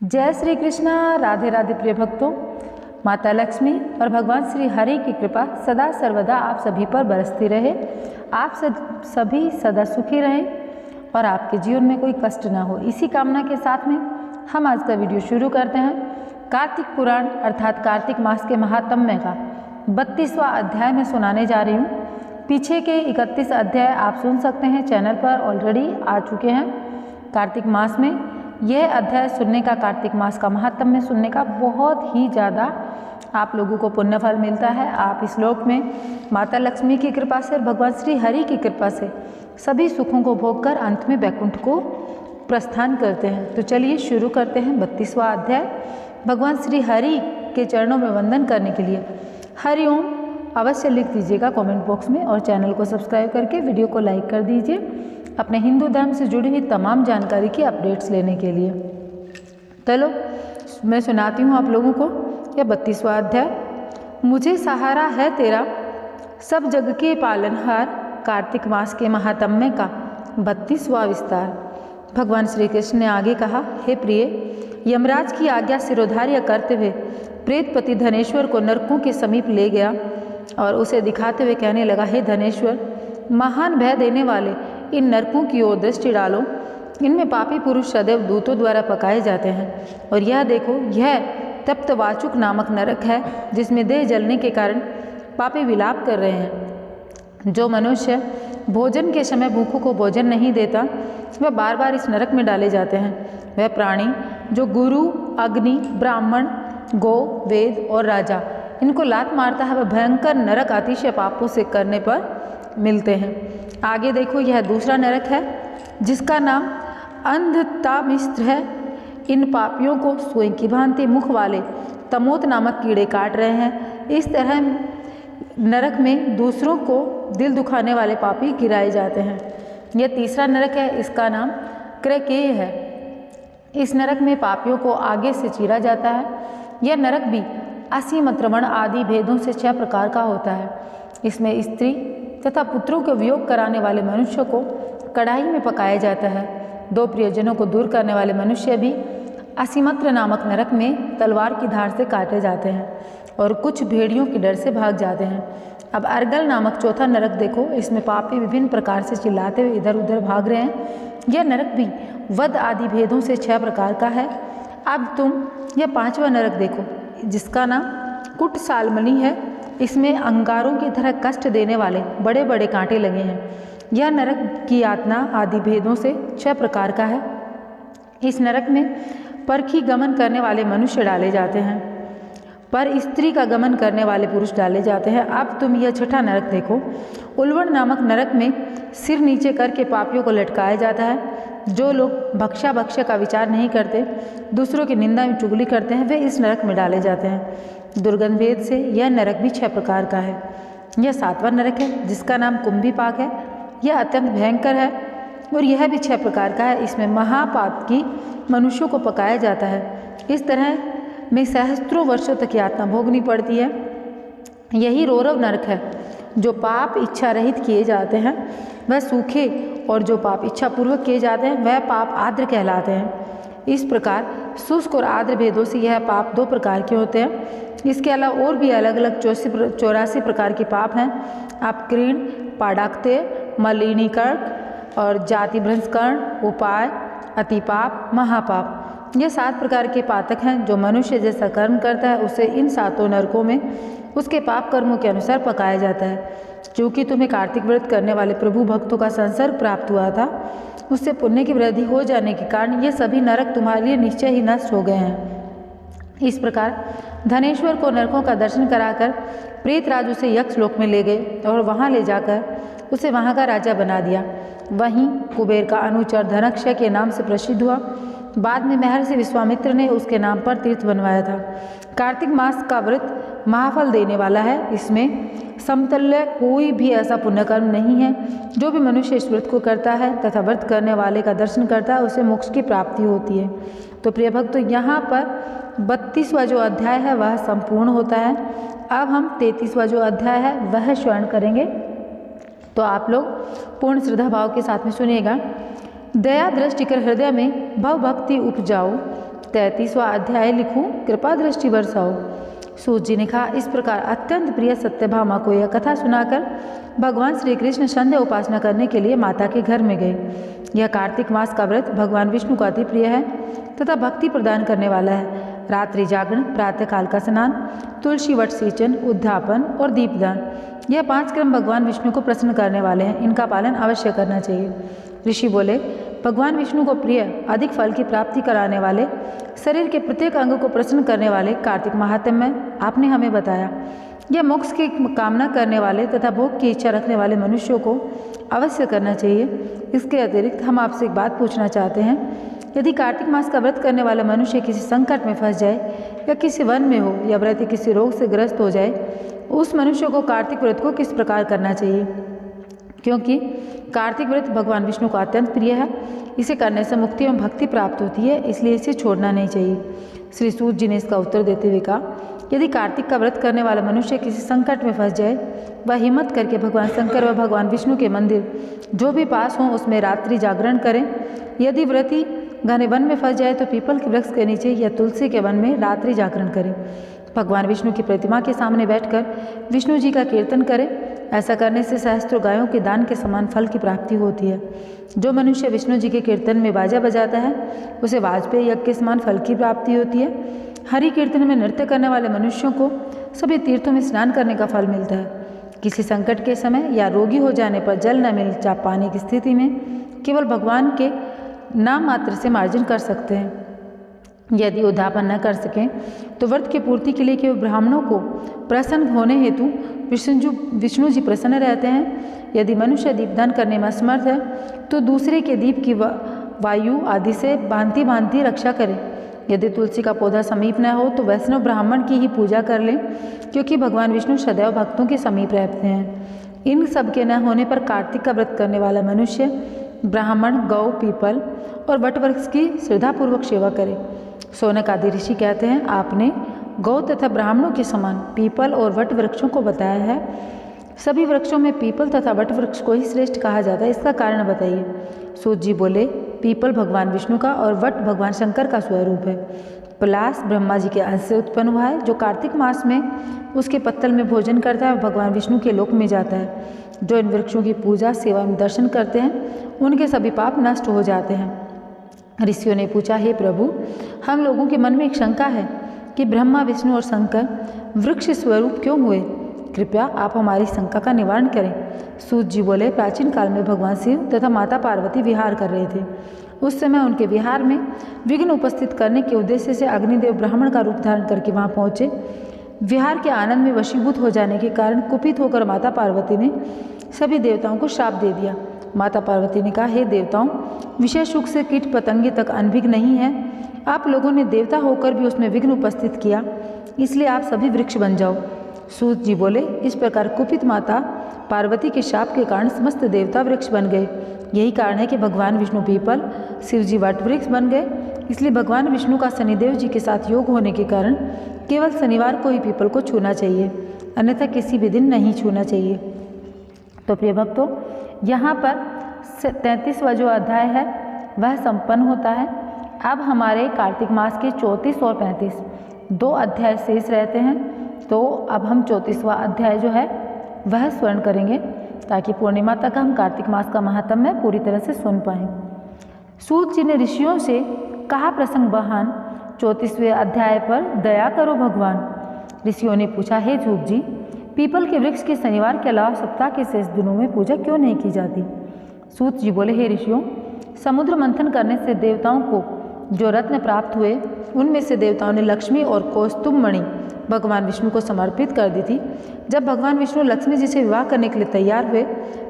जय श्री कृष्णा। राधे राधे प्रिय भक्तों, माता लक्ष्मी और भगवान श्री हरि की कृपा सदा सर्वदा आप सभी पर बरसती रहे। आप सभी सदा सुखी रहें और आपके जीवन में कोई कष्ट ना हो, इसी कामना के साथ में हम आज का वीडियो शुरू करते हैं। कार्तिक पुराण अर्थात कार्तिक मास के महात्म्य का 32वां अध्याय में सुनाने जा रही हूँ। पीछे के 31 अध्याय आप सुन सकते हैं, चैनल पर ऑलरेडी आ चुके हैं। कार्तिक मास में यह अध्याय सुनने का, कार्तिक मास का महात्म्य सुनने का बहुत ही ज़्यादा आप लोगों को पुण्यफल मिलता है। आप इस श्लोक में माता लक्ष्मी की कृपा से और भगवान श्री हरि की कृपा से सभी सुखों को भोग कर अंत में वैकुंठ को प्रस्थान करते हैं। तो चलिए शुरू करते हैं 32वां अध्याय। भगवान श्री हरि के चरणों में वंदन करने के लिए हरि ओम अवश्य लिख दीजिएगा कमेंट बॉक्स में और चैनल को सब्सक्राइब करके वीडियो को लाइक कर दीजिए अपने हिंदू धर्म से जुड़ी हुई तमाम जानकारी की अपडेट्स लेने के लिए। चलो मैं सुनाती हूँ आप लोगों को यह 32वां अध्याय। मुझे सहारा है तेरा सब जग के पालनहार, कार्तिक मास के महात्म्य का 32वां विस्तार। भगवान श्री कृष्ण ने आगे कहा, हे प्रिय, यमराज की आज्ञा सिरोधार्य करते हुए प्रेतपति धनेश्वर को नरकों के समीप ले गया और उसे दिखाते हुए कहने लगा, हे धनेश्वर, महान भय देने वाले इन नरकों की ओर दृष्टि डालो। इनमें पापी पुरुष सदैव दूतों द्वारा पकाए जाते हैं। और यह देखो, यह तप्तवाचुक नामक नरक है जिसमें देह जलने के कारण पापी विलाप कर रहे हैं। जो मनुष्य भोजन के समय भूखों को भोजन नहीं देता, वह बार बार इस नरक में डाले जाते हैं। वह प्राणी जो गुरु, अग्नि, ब्राह्मण, गौ, वेद और राजा इनको लात मारता है, वह भयंकर नरक अतिशय पापों से करने पर मिलते हैं। आगे देखो, यह दूसरा नरक है जिसका नाम अंधतामिस्त्र है। इन पापियों को सुई की भांति मुख वाले तमोत नामक कीड़े काट रहे हैं। इस तरह नरक में दूसरों को दिल दुखाने वाले पापी गिराए जाते हैं। यह तीसरा नरक है, इसका नाम क्रकेय है। इस नरक में पापियों को आगे से चीरा जाता है। यह नरक भी असीमत्रमण आदि भेदों से 6 प्रकार का होता है। इसमें स्त्री तथा पुत्रों के वियोग कराने वाले मनुष्य को कढ़ाई में पकाया जाता है। 2 प्रियजनों को दूर करने वाले मनुष्य भी असीमत्र नामक नरक में तलवार की धार से काटे जाते हैं और कुछ भेड़ियों के डर से भाग जाते हैं। अब अर्गल नामक चौथा नरक देखो, इसमें पापी विभिन्न प्रकार से चिल्लाते हुए इधर उधर भाग रहे हैं। यह नरक भी वध आदि भेदों से 6 प्रकार का है। अब तुम यह 5वां नरक देखो जिसका नाम कुट सालमनी है। इसमें अंगारों की तरह कष्ट देने वाले बड़े बड़े कांटे लगे हैं। यह नरक की यातना आदि भेदों से 6 प्रकार का है। इस नरक में परखी गमन करने वाले मनुष्य डाले जाते हैं, पर स्त्री का गमन करने वाले पुरुष डाले जाते हैं। अब तुम यह 6ठा नरक देखो। उल्वण नामक नरक में सिर नीचे करके पापियों को लटकाया जाता है। जो लोग भक्षा भक्ष्य का विचार नहीं करते, दूसरों की निंदा में चुगली करते हैं, वे इस नरक में डाले जाते हैं। दुर्गंध भेद से यह नरक भी 6 प्रकार का है। यह 7वां नरक है जिसका नाम कुंभीपाक है। यह अत्यंत भयंकर है और यह भी 6 प्रकार का है। इसमें महापाप की मनुष्यों को पकाया जाता है। इस तरह में सहस्त्रों वर्षों तक यातना भोगनी पड़ती है। यही रौरव नरक है। जो पाप इच्छा रहित किए जाते हैं वह सूखे और जो पाप इच्छा पूर्वक किए जाते हैं वह पाप आर्द्र कहलाते हैं। इस प्रकार शुष्क और आर्द्र भेदों से यह पाप 2 प्रकार के होते हैं। इसके अलावा और भी अलग अलग 84 प्रकार के पाप हैं। आप क्रीण, पाडाक्त्य, मलिनीकर्क और जाति भ्रंशकर्ण, उपाय, अतिपाप, महापाप, ये 7 प्रकार के पातक हैं। जो मनुष्य जैसा कर्म करता है उसे इन 7 नरकों में उसके पाप कर्मों के अनुसार पकाया जाता है। क्योंकि तुम्हें कार्तिक व्रत करने वाले प्रभु भक्तों का संसर्ग प्राप्त हुआ था, उससे पुण्य की वृद्धि हो जाने के कारण ये सभी नरक तुम्हारे लिए निश्चय ही नष्ट हो गए हैं। इस प्रकार धनेश्वर को नरकों का दर्शन कराकर प्रेतराज उसे यक्ष लोक में ले गए और वहाँ ले जाकर उसे वहाँ का राजा बना दिया। वहीं कुबेर का अनुचर धनक्षय के नाम से प्रसिद्ध हुआ। बाद में महर्षि विश्वामित्र ने उसके नाम पर तीर्थ बनवाया था। कार्तिक मास का व्रत महाफल देने वाला है। इसमें समतुल्य कोई भी ऐसा पुण्यकर्म नहीं है। जो भी मनुष्य इस व्रत को करता है तथा व्रत करने वाले का दर्शन करता है उसे मोक्ष की प्राप्ति होती है। तो प्रिय भक्तों, यहाँ पर 32वां जो अध्याय है वह संपूर्ण होता है। अब हम 33वां जो अध्याय है वह श्रवण करेंगे। तो आप लोग पूर्ण श्रद्धा भाव के साथ में सुनिएगा। दया दृष्टि कर हृदय में भव भक्ति उपजाओ, 33वां अध्याय लिखूं, कृपा दृष्टि बरसाओ। सूत जी ने कहा, इस प्रकार अत्यंत प्रिय सत्यभामा को यह कथा सुनाकर भगवान श्री कृष्ण संध्या उपासना करने के लिए माता के घर में गए। यह कार्तिक मास का व्रत भगवान विष्णु का अति प्रिय है तथा भक्ति प्रदान करने वाला है। रात्रि जागरण, प्रातःकाल का स्नान, तुलसी वट सिंचन, उद्यापन और दीपदान, यह 5 क्रम भगवान विष्णु को प्रसन्न करने वाले हैं। इनका पालन अवश्य करना चाहिए। ऋषि बोले, भगवान विष्णु को प्रिय, अधिक फल की प्राप्ति कराने वाले, शरीर के प्रत्येक अंग को प्रसन्न करने वाले कार्तिक महात्म्य में आपने हमें बताया। यह मोक्ष की कामना करने वाले तथा भोग की इच्छा रखने वाले मनुष्यों को अवश्य करना चाहिए। इसके अतिरिक्त हम आपसे एक बात पूछना चाहते हैं। यदि कार्तिक मास का व्रत करने वाला मनुष्य किसी संकट में फंस जाए या किसी वन में हो या व्रती किसी रोग से ग्रस्त हो जाए, उस मनुष्य को कार्तिक व्रत को किस प्रकार करना चाहिए? क्योंकि कार्तिक व्रत भगवान विष्णु को अत्यंत प्रिय है। इसे करने से मुक्ति एवं भक्ति प्राप्त होती है, इसलिए इसे छोड़ना नहीं चाहिए। श्री सूत जी ने इसका उत्तर देते हुए कहा, यदि कार्तिक का व्रत करने वाला मनुष्य किसी संकट में फंस जाए, वह हिम्मत करके भगवान शंकर व भगवान विष्णु के मंदिर जो भी पास हों उसमें रात्रि जागरण करें। यदि व्रती घने वन में फंस जाए तो पीपल के वृक्ष के नीचे या तुलसी के वन में रात्रि जागरण करें। भगवान विष्णु की प्रतिमा के सामने बैठकर विष्णु जी का कीर्तन करें। ऐसा करने से सहस्त्रों गायों के दान के समान फल की प्राप्ति होती है। जो मनुष्य विष्णु जी के कीर्तन में बाजा बजाता है उसे वाजपेयी यज्ञ के समान फल की प्राप्ति होती है। हरि कीर्तन में नृत्य करने वाले मनुष्यों को सभी तीर्थों में स्नान करने का फल मिलता है। किसी संकट के समय या रोगी हो जाने पर जल न मिल पाने की स्थिति में केवल भगवान के नाम मात्र से मार्जन कर सकते हैं। यदि उद्यापन न कर सकें तो व्रत की पूर्ति के लिए केवल ब्राह्मणों को प्रसन्न होने हेतु विष्णु जी प्रसन्न रहते हैं। यदि मनुष्य दीपदान करने में असमर्थ है तो दूसरे के दीप की वायु आदि से भांति रक्षा करें। यदि तुलसी का पौधा समीप न हो तो वैष्णव ब्राह्मण की ही पूजा कर लें, क्योंकि भगवान विष्णु सदैव भक्तों के समीप रहते हैं। इन सब के न होने पर कार्तिक का व्रत करने वाला मनुष्य ब्राह्मण, गौ, पीपल और वटवृक्ष की श्रद्धापूर्वक सेवा करे। सोनक आदि ऋषि कहते हैं, आपने गौ तथा ब्राह्मणों के समान पीपल और वट वृक्षों को बताया है। सभी वृक्षों में पीपल तथा वट वृक्ष को ही श्रेष्ठ कहा जाता है, इसका कारण बताइए। सूत जी बोले, पीपल भगवान विष्णु का और वट भगवान शंकर का स्वरूप है। पलाश ब्रह्मा जी के अंश से उत्पन्न हुआ है। जो कार्तिक मास में उसके पत्तल में भोजन करता है भगवान विष्णु के लोक में जाता है। जो इन वृक्षों की पूजा, सेवा एवं दर्शन करते हैं उनके सभी पाप नष्ट हो जाते हैं। ऋषियों ने पूछा, हे प्रभु, हम लोगों के मन में एक शंका है कि ब्रह्मा, विष्णु और शंकर वृक्ष स्वरूप क्यों हुए? कृपया आप हमारी शंका का निवारण करें। सूत जी बोले, प्राचीन काल में भगवान शिव तथा माता पार्वती विहार कर रहे थे। उस समय उनके विहार में विघ्न उपस्थित करने के उद्देश्य से अग्निदेव ब्राह्मण का रूप धारण करके वहाँ पहुँचे। विहार के आनंद में वशीभूत हो जाने के कारण कुपित होकर माता पार्वती ने सभी देवताओं को शाप दे दिया। माता पार्वती ने कहा, हे देवताओं, विशेष रूप से कीट पतंगे तक अनभिघ्न नहीं है। आप लोगों ने देवता होकर भी उसमें विघ्न उपस्थित किया, इसलिए आप सभी वृक्ष बन जाओ। सूत जी बोले, इस प्रकार कुपित माता पार्वती के शाप के कारण समस्त देवता वृक्ष बन गए। यही कारण है कि भगवान विष्णु पीपल, शिव जी वट वृक्ष बन गए। इसलिए भगवान विष्णु का शनिदेव जी के साथ योग होने के कारण केवल शनिवार को ही पीपल को छूना चाहिए, अन्यथा किसी भी दिन नहीं छूना चाहिए। तो प्रिय भक्तों, यहाँ पर 33वां जो अध्याय है वह संपन्न होता है। अब हमारे कार्तिक मास के 34 और 35 दो अध्याय शेष रहते हैं। तो अब हम 34वां अध्याय जो है वह स्वर्ण करेंगे, ताकि पूर्णिमा तक हम कार्तिक मास का महात्म्य पूरी तरह से सुन पाएँ। सूत जी ने ऋषियों से कहा, प्रसंग बहान 34वें अध्याय पर दया करो भगवान। ऋषियों ने पूछा, हे सूत जी, पीपल के वृक्ष के शनिवार के अलावा सप्ताह के शेष दिनों में पूजा क्यों नहीं की जाती? सूत जी बोले, हे ऋषियों, समुद्र मंथन करने से देवताओं को जो रत्न प्राप्त हुए उनमें से देवताओं ने लक्ष्मी और कौस्तुभ मणि भगवान विष्णु को समर्पित कर दी थी। जब भगवान विष्णु लक्ष्मी जी से विवाह करने के लिए तैयार हुए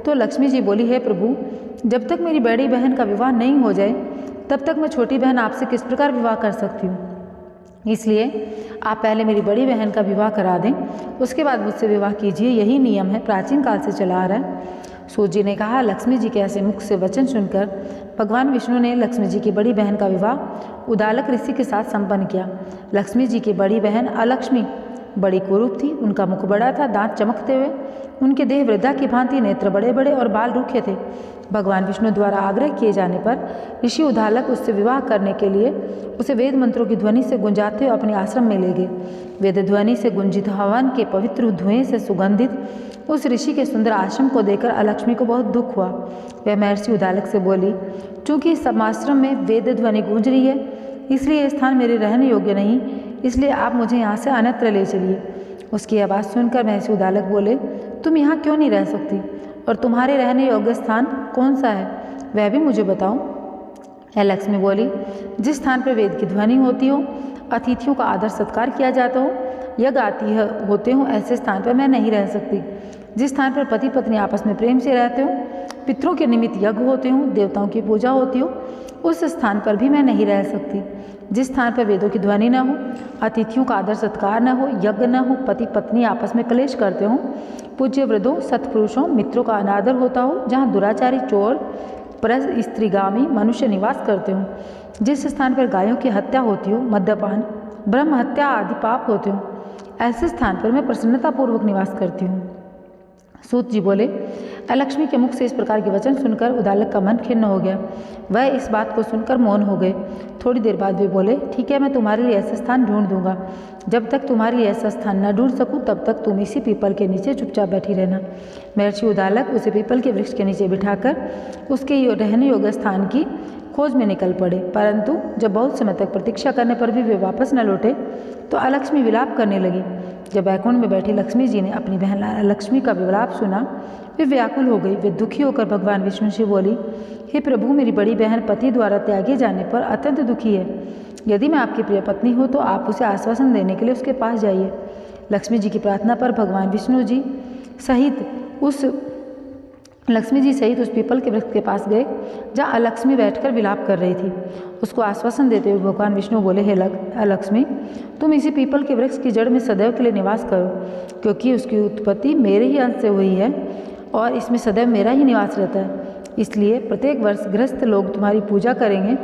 तो लक्ष्मी जी बोली, हे प्रभु, जब तक मेरी बड़ी बहन का विवाह नहीं हो जाए तब तक मैं छोटी बहन आपसे किस प्रकार विवाह कर सकती हूँ? इसलिए आप पहले मेरी बड़ी बहन का विवाह करा दें, उसके बाद मुझसे विवाह कीजिए। यही नियम है, प्राचीन काल से चला आ रहा है। सूत जी ने कहा, लक्ष्मी जी के ऐसे मुख से वचन सुनकर भगवान विष्णु ने लक्ष्मी जी की बड़ी बहन का विवाह उदालक ऋषि के साथ संपन्न किया। लक्ष्मी जी की बड़ी बहन अलक्ष्मी बड़ी कुरूप थी। उनका मुख बड़ा था, दांत चमकते हुए, उनके देह वृद्धा की भांति, नेत्र बड़े बड़े और बाल रूखे थे। भगवान विष्णु द्वारा आग्रह किए जाने पर ऋषि उद्दालक उससे विवाह करने के लिए उसे वेद मंत्रों की ध्वनि से गुंजाते हुए अपने आश्रम में ले गए। वेद ध्वनि से गुंजित हवन के पवित्र धुएं से सुगंधित उस ऋषि के सुंदर आश्रम को देखकर अलक्ष्मी को बहुत दुख हुआ। वह महर्षि उद्दालक से बोली, चूंकि इस आश्रम में वेद ध्वनि गूंज रही है, इसलिए यह स्थान मेरे रहने योग्य नहीं, इसलिए आप मुझे यहाँ से अन्यत्र ले चलिए। उसकी आवाज़ सुनकर महर्षि उद्दालक बोले, तुम यहाँ क्यों नहीं रह सकती, और तुम्हारे रहने योग्य स्थान कौन सा है, वह भी मुझे बताओ। लक्ष्मी बोली, जिस स्थान पर वेद की ध्वनि होती हो, अतिथियों का आदर सत्कार किया जाता हो, यज्ञ आती होते हो, ऐसे स्थान पर मैं नहीं रह सकती। जिस स्थान पर पति पत्नी आपस में प्रेम से रहते हो, पितरों के निमित्त यज्ञ होते हो, देवताओं की पूजा होती हो, उस स्थान पर भी मैं नहीं रह सकती। जिस स्थान पर वेदों की ध्वनि न हो, अतिथियों का आदर सत्कार न हो, यज्ञ न हो, पति पत्नी आपस में क्लेश करते हो, पूज्य वृद्धों सत्पुरुषों मित्रों का अनादर होता हो, जहाँ दुराचारी चोर परस स्त्रीगामी मनुष्य निवास करते हो, जिस स्थान पर गायों की हत्या होती हो, मद्यपान ब्रह्म हत्या आदि पाप होते हो, ऐसे स्थान पर मैं प्रसन्नतापूर्वक निवास करती हूँ। सूत जी बोले, लक्ष्मी के मुख से इस प्रकार के वचन सुनकर उद्दालक का मन खिन्न हो गया। वह इस बात को सुनकर मौन हो गए। थोड़ी देर बाद वे बोले, ठीक है, मैं तुम्हारे लिए ऐसा स्थान ढूंढ दूंगा। जब तक तुम्हारे लिए ऐसा स्थान न ढूंढ सकूं, तब तक तुम इसी पीपल के नीचे चुपचाप बैठी रहना। महर्षि उद्दालक उसे पीपल के वृक्ष के नीचे बिठाकर उसके रहने योग्य स्थान की खोज में निकल पड़े। परंतु जब बहुत समय तक प्रतीक्षा करने पर भी वे वापस न लौटे, तो लक्ष्मी विलाप करने लगी। जब बैकुंठ में बैठी लक्ष्मी जी ने अपनी बहन लक्ष्मी का विलाप सुना, वे व्याकुल हो गई। वे दुखी होकर भगवान विष्णु से बोली, हे प्रभु, मेरी बड़ी बहन पति द्वारा त्यागे जाने पर अत्यंत दुखी है। यदि मैं आपकी प्रिय पत्नी हूँ तो आप उसे आश्वासन देने के लिए उसके पास जाइए। लक्ष्मी जी की प्रार्थना पर भगवान विष्णु जी सहित उस पीपल के वृक्ष के पास गए, जहाँ अलक्ष्मी बैठकर विलाप कर रही थी। उसको आश्वासन देते हुए भगवान विष्णु बोले, हे अलक्ष्मी, तुम इसी पीपल के वृक्ष की जड़ में सदैव के लिए निवास करो, क्योंकि उसकी उत्पत्ति मेरे ही अंश से हुई है और इसमें सदैव मेरा ही निवास रहता है। इसलिए प्रत्येक वर्ष गृहस्थ लोग तुम्हारी पूजा करेंगे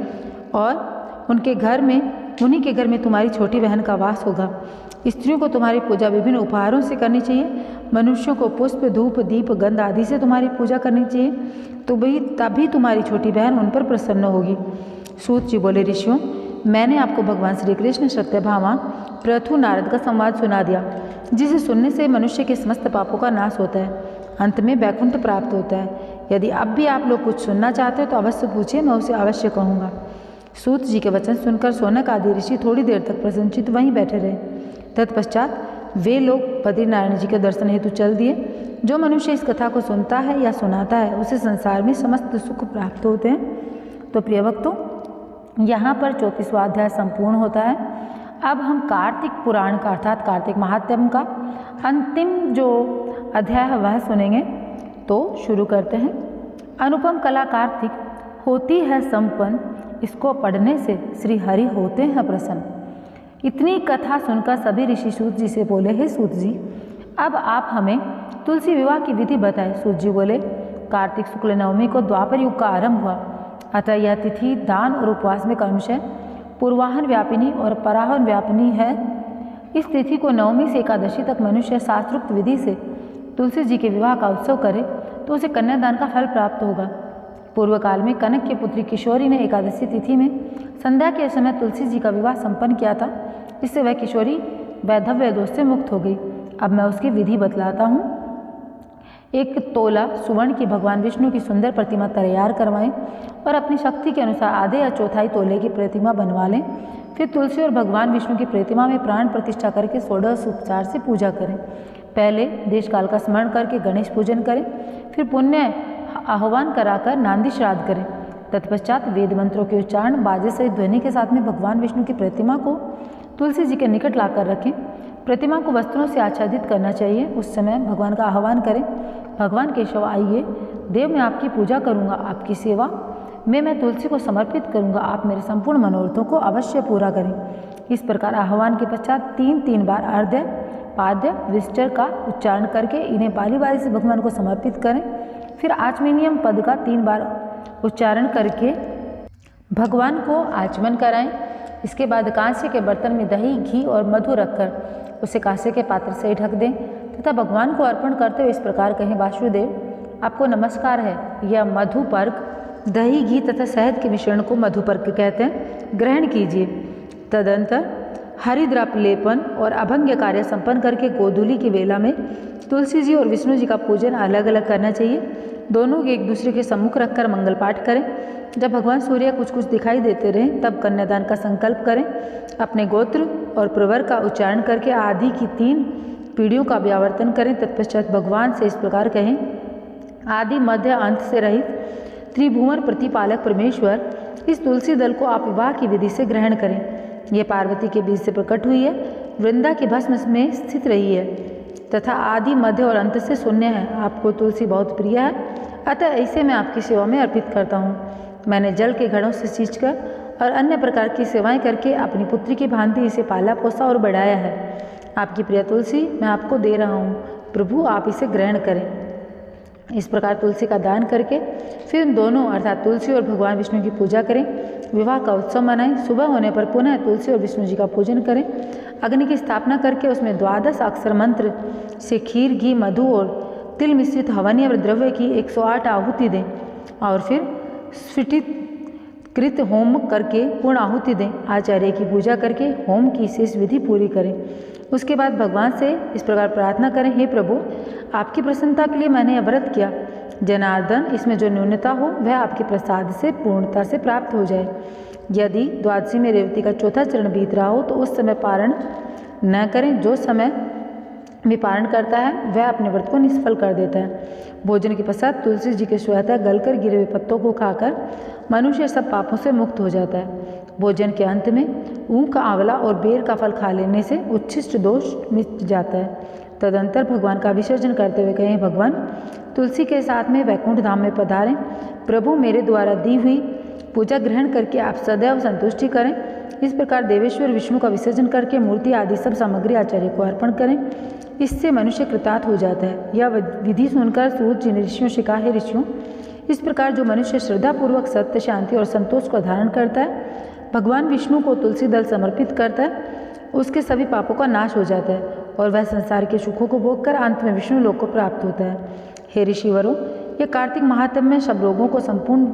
और उन्हीं के घर में तुम्हारी छोटी बहन का वास होगा। स्त्रियों को तुम्हारी पूजा विभिन्न उपहारों से करनी चाहिए। मनुष्यों को पुष्प, धूप, दीप, गंध आदि से तुम्हारी पूजा करनी चाहिए, तो तभी तुम्हारी छोटी बहन उन पर प्रसन्न होगी। सूत जी बोले, ऋषियों, मैंने आपको भगवान श्री कृष्ण, सत्यभामा, पृथु, नारद का संवाद सुना दिया, जिसे सुनने से मनुष्य के समस्त पापों का नाश होता है, अंत में वैकुंठ प्राप्त होता है। यदि अब भी आप लोग कुछ सुनना चाहते हो तो अवश्य पूछिए, मैं उसे अवश्य कहूँगा। सूत जी के वचन सुनकर सौनक आदि ऋषि थोड़ी देर तक प्रसन्नचित्त वहीं बैठे रहे। तत्पश्चात वे लोग बद्रीनारायण जी के दर्शन हेतु चल दिए। जो मनुष्य इस कथा को सुनता है या सुनाता है, उसे संसार में समस्त सुख प्राप्त होते हैं। तो प्रिय भक्तों, यहाँ पर 34वां अध्याय संपूर्ण होता है। अब हम कार्तिक पुराण का अर्थात कार्तिक महात्म्य का अंतिम जो अध्याय है वह सुनेंगे। तो शुरू करते हैं। अनुपम कला कार्तिक होती है संपन्न, इसको पढ़ने से श्री हरि होते हैं प्रसन्न। इतनी कथा सुनकर सभी ऋषि सूत जी से बोले, हे सूत जी, अब आप हमें तुलसी विवाह की विधि बताएं। सूत जी बोले, कार्तिक शुक्ल नवमी को द्वापर युग का आरंभ हुआ, अतः यह तिथि दान और उपवास में क्रमशः पूर्वाहन व्यापिनी और पराहन व्यापिनी है। इस तिथि को नवमी से एकादशी तक मनुष्य शास्त्रोक्त विधि से तुलसी जी के विवाह का उत्सव करे तो उसे कन्यादान का फल प्राप्त होगा। पूर्व काल में कनक की पुत्री किशोरी ने एकादशी तिथि में संध्या के समय तुलसी जी का विवाह संपन्न किया था, इससे वह किशोरी वैधव्य दोष से मुक्त हो गई। अब मैं उसकी विधि बतलाता हूँ। एक तोला सुवर्ण की भगवान विष्णु की सुंदर प्रतिमा तैयार करवाएं और अपनी शक्ति के अनुसार आधे या चौथाई तोले की प्रतिमा बनवा लें। फिर तुलसी और भगवान विष्णु की प्रतिमा में प्राण प्रतिष्ठा करके षोडश उपचार से पूजा करें। पहले देश काल का स्मरण करके गणेश पूजन करें, फिर पुण्य आह्वान कराकर नांदी श्राद्ध करें। तत्पश्चात वेद मंत्रों के उच्चारण बाजे सहित ध्वनि के साथ में भगवान विष्णु की प्रतिमा को तुलसी जी के निकट लाकर रखें। प्रतिमा को वस्त्रों से आच्छादित करना चाहिए। उस समय भगवान का आह्वान करें, भगवान केशव आइए, देव मैं आपकी पूजा करूंगा, आपकी सेवा में मैं तुलसी को समर्पित करूंगा, आप मेरे संपूर्ण मनोरथों को अवश्य पूरा करें। इस प्रकार आह्वान के पश्चात 3 बार अर्घ्य, पाद्य, विष्टर का उच्चारण करके इन्हें बारी बारी से भगवान को समर्पित करें। फिर आचमनीयम पद का 3 बार उच्चारण करके भगवान को आचमन कराएं। इसके बाद कांसे के बर्तन में दही, घी और मधु रखकर उसे कांसे के पात्र से ढक दें तथा भगवान को अर्पण करते हुए इस प्रकार कहें, वासुदेव आपको नमस्कार है। यह मधुपर्क दही, घी तथा शहद के मिश्रण को मधुपर्क कहते हैं, ग्रहण कीजिए। तदंतर हरिद्राप लेपन और अभंग्य कार्य संपन्न करके गोधूली की वेला में तुलसी जी और विष्णु जी का पूजन अलग अलग करना चाहिए। दोनों के एक दूसरे के सम्मुख रखकर मंगल पाठ करें। जब भगवान सूर्य कुछ कुछ दिखाई देते रहें तब कन्यादान का संकल्प करें। अपने गोत्र और प्रवर का उच्चारण करके आदि की 3 पीढ़ियों का व्यावर्तन करें। तत्पश्चात भगवान से इस प्रकार कहें, आदि मध्य अंत से रहित त्रिभुवन प्रतिपालक परमेश्वर, इस तुलसी दल को आप विवाह की विधि से ग्रहण करें। यह पार्वती के बीज से प्रकट हुई है, वृंदा के भस्म में स्थित रही है तथा आदि मध्य और अंत से शून्य है। आपको तुलसी बहुत प्रिय है, अतः ऐसे मैं आपकी सेवा में अर्पित करता हूँ। मैंने जल के घड़ों से सींचकर और अन्य प्रकार की सेवाएं करके अपनी पुत्री की भांति इसे पाला पोसा और बढ़ाया है। आपकी प्रिय तुलसी मैं आपको दे रहा हूँ, प्रभु आप इसे ग्रहण करें। इस प्रकार तुलसी का दान करके फिर दोनों अर्थात तुलसी और भगवान विष्णु की पूजा करें। विवाह का उत्सव मनाएं। सुबह होने पर पुनः तुलसी और विष्णु जी का पूजन करें। अग्नि की स्थापना करके उसमें 12 अक्षर मंत्र से खीर, घी, मधु और तिल मिश्रित हवनीय द्रव्य की 108 आहुति दें और फिर स्फटित कृत होम करके पूर्ण आहुति दें। आचार्य की पूजा करके होम की शेष विधि पूरी करें। उसके बाद भगवान से इस प्रकार प्रार्थना करें, हे प्रभु आपकी प्रसन्नता के लिए मैंने यह व्रत किया। जनार्दन, इसमें जो न्यूनता हो वह आपके प्रसाद से पूर्णता से प्राप्त हो जाए। यदि द्वादशी में रेवती का 4था चरण बीत रहा हो तो उस समय पारण न करें। जो समय भी पारण करता है वह अपने व्रत को निष्फल कर देता है। भोजन के पश्चात तुलसी जी के स्वतः गलकर गिरे हुए पत्तों को खाकर मनुष्य सब पापों से मुक्त हो जाता है। भोजन के अंत में ऊख का आंवला और बेर का फल खा लेने से उच्छिष्ट दोष मिट जाता है। तदंतर भगवान का विसर्जन करते हुए कहें, भगवान तुलसी के साथ में वैकुंठ धाम में पधारें। प्रभु मेरे द्वारा दी हुई पूजा ग्रहण करके आप सदैव संतुष्टि करें। इस प्रकार देवेश्वर विष्णु का विसर्जन करके मूर्ति आदि सब सामग्री आचार्य को अर्पण करें। इससे मनुष्य कृतार्थ हो जाता है। यह विधि सुनकर सूत जी ने ऋषियों से कहा, हे ऋषियों, इस प्रकार जो मनुष्य श्रद्धापूर्वक सत्य, शांति और संतोष को धारण करता है, भगवान विष्णु को तुलसी दल समर्पित करता है, उसके सभी पापों का नाश हो जाता है और वह संसार के सुखों को भोग कर अंत में विष्णु लोक को प्राप्त होता है। हे ऋषिवरों, यह कार्तिक महात्म्य में सब रोगों को, संपूर्ण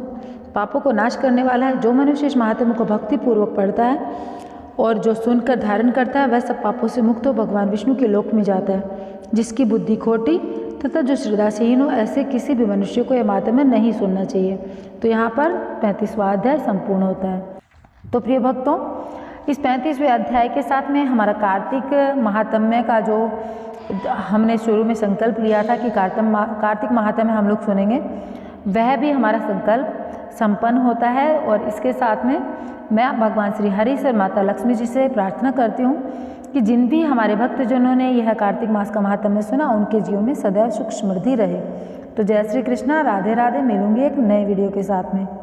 पापों को नाश करने वाला है। जो मनुष्य इस महात्म्य को भक्तिपूर्वक पढ़ता है और जो सुनकर धारण करता है वह सब पापों से मुक्त हो भगवान विष्णु के लोक में जाता है। जिसकी बुद्धि खोटी तथा जो श्रद्धा से हीन हो, ऐसे किसी भी मनुष्य को यह महात्म्य नहीं सुनना चाहिए। तो यहाँ पर 35वां अध्याय संपूर्ण होता है। तो प्रिय भक्तों, इस 35वें अध्याय के साथ में हमारा कार्तिक महात्म्य का जो हमने शुरू में संकल्प लिया था कि कार्तिक महात्म्य हम लोग सुनेंगे, वह भी हमारा संकल्प संपन्न होता है। और इसके साथ में मैं भगवान श्री हरि से, माता लक्ष्मी जी से प्रार्थना करती हूँ कि जिन भी हमारे भक्तजनों ने यह कार्तिक मास का महात्म्य सुना, उनके जीवन में सदैव सुख समृद्धि रहे। तो जय श्री कृष्णा, राधे राधे। मिलूंगी एक नए वीडियो के साथ में।